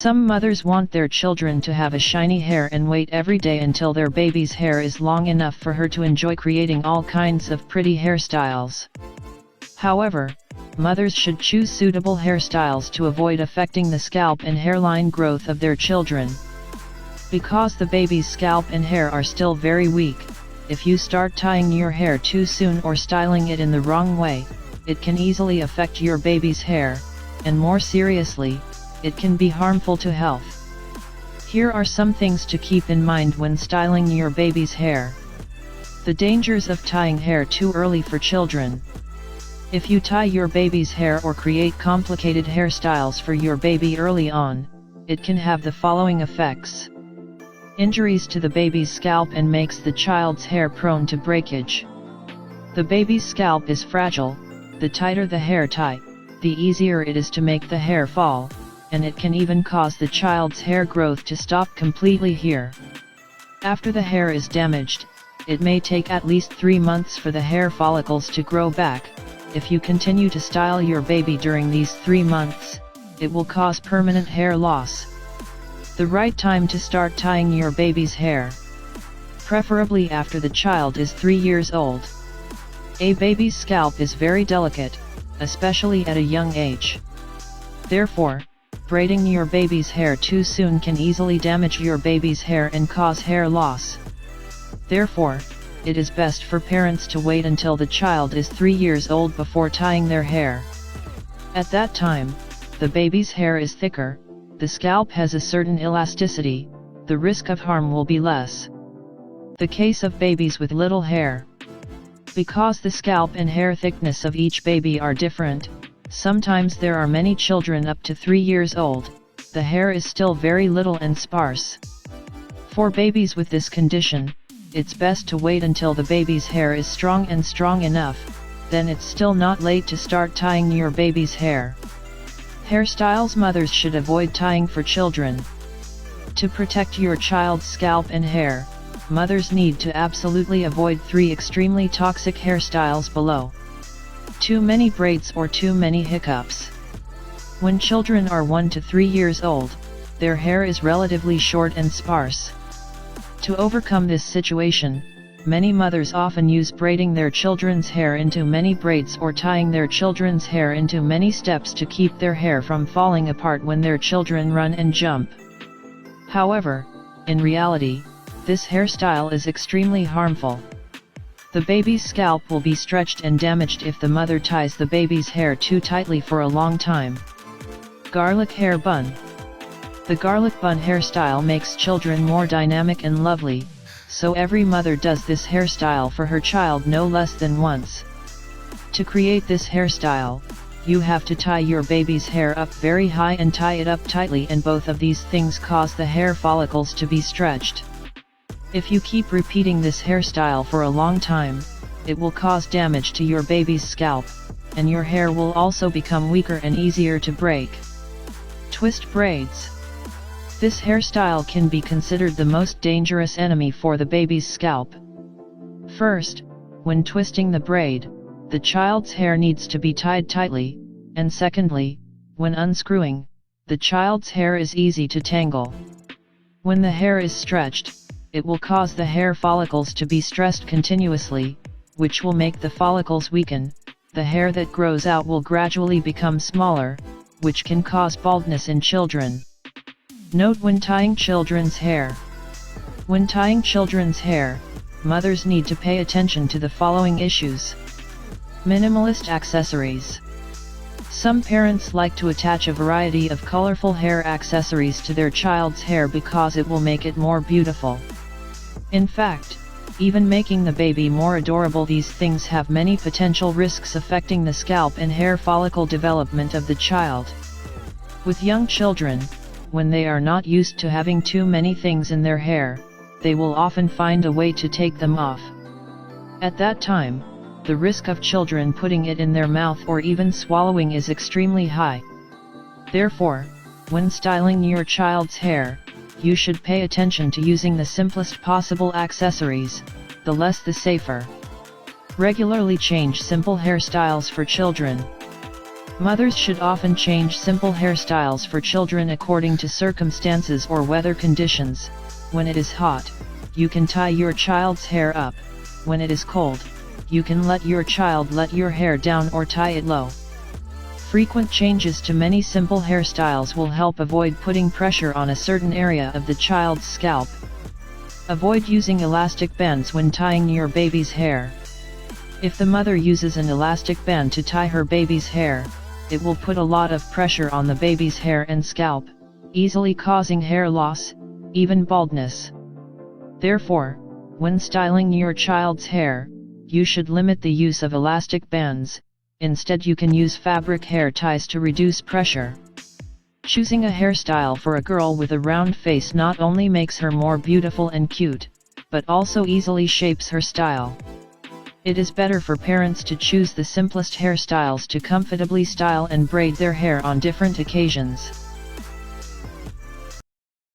Some mothers want their children to have a shiny hair and wait every day until their baby's hair is long enough for her to enjoy creating all kinds of pretty hairstyles. However, mothers should choose suitable hairstyles to avoid affecting the scalp and hairline growth of their children. Because the baby's scalp and hair are still very weak, if you start tying your hair too soon or styling it in the wrong way, it can easily affect your baby's hair, and more seriously, it can be harmful to health. Here are some things to keep in mind when styling your baby's hair. The dangers of tying hair too early for children. If you tie your baby's hair or create complicated hairstyles for your baby early on, it can have the following effects. Injuries to the baby's scalp and makes the child's hair prone to breakage. The baby's scalp is fragile. The tighter the hair tie, the easier it is to make the hair fall, and it can even cause the child's hair growth to stop completely here. After the hair is damaged, it may take at least 3 months for the hair follicles to grow back. If you continue to style your baby during these 3 months, it will cause permanent hair loss. The right time to start tying your baby's hair. Preferably after the child is 3 years old. A baby's scalp is very delicate, especially at a young age. Therefore, braiding your baby's hair too soon can easily damage your baby's hair and cause hair loss. Therefore, it is best for parents to wait until the child is 3 years old before tying their hair. At that time, the baby's hair is thicker, the scalp has a certain elasticity, the risk of harm will be less. The case of babies with little hair. Because the scalp and hair thickness of each baby are different, sometimes there are many children up to 3 years old, the hair is still very little and sparse. For babies with this condition, it's best to wait until the baby's hair is strong enough, then it's still not late to start tying your baby's hair. Hairstyles mothers should avoid tying for children. To protect your child's scalp and hair, mothers need to absolutely avoid 3 extremely toxic hairstyles below. Too many braids or too many hiccups. When children are 1 to 3 years old, their hair is relatively short and sparse. To overcome this situation, many mothers often use braiding their children's hair into many braids or tying their children's hair into many steps to keep their hair from falling apart when their children run and jump. However, in reality, this hairstyle is extremely harmful. The baby's scalp will be stretched and damaged if the mother ties the baby's hair too tightly for a long time. Garlic hair bun. The garlic bun hairstyle makes children more dynamic and lovely, so every mother does this hairstyle for her child no less than once. To create this hairstyle, you have to tie your baby's hair up very high and tie it up tightly, and both of these things cause the hair follicles to be stretched. If you keep repeating this hairstyle for a long time, it will cause damage to your baby's scalp, and your hair will also become weaker and easier to break. Twist braids. This hairstyle can be considered the most dangerous enemy for the baby's scalp. First, when twisting the braid, the child's hair needs to be tied tightly, and secondly, when unscrewing, the child's hair is easy to tangle. When the hair is stretched, it will cause the hair follicles to be stressed continuously, which will make the follicles weaken. The hair that grows out will gradually become smaller, which can cause baldness in children. Note when tying children's hair. When tying children's hair, mothers need to pay attention to the following issues. Minimalist accessories. Some parents like to attach a variety of colorful hair accessories to their child's hair because it will make it more beautiful. In fact, even making the baby more adorable, these things have many potential risks affecting the scalp and hair follicle development of the child. With young children, when they are not used to having too many things in their hair, they will often find a way to take them off. At that time, the risk of children putting it in their mouth or even swallowing is extremely high. Therefore, when styling your child's hair, you should pay attention to using the simplest possible accessories, the less the safer. Regularly change simple hairstyles for children. Mothers should often change simple hairstyles for children according to circumstances or weather conditions. When it is hot, you can tie your child's hair up. When it is cold, you can let your child let your hair down or tie it low. Frequent changes to many simple hairstyles will help avoid putting pressure on a certain area of the child's scalp. Avoid using elastic bands when tying your baby's hair. If the mother uses an elastic band to tie her baby's hair, it will put a lot of pressure on the baby's hair and scalp, easily causing hair loss, even baldness. Therefore, when styling your child's hair, you should limit the use of elastic bands. Instead, you can use fabric hair ties to reduce pressure. Choosing a hairstyle for a girl with a round face not only makes her more beautiful and cute, but also easily shapes her style. It is better for parents to choose the simplest hairstyles to comfortably style and braid their hair on different occasions.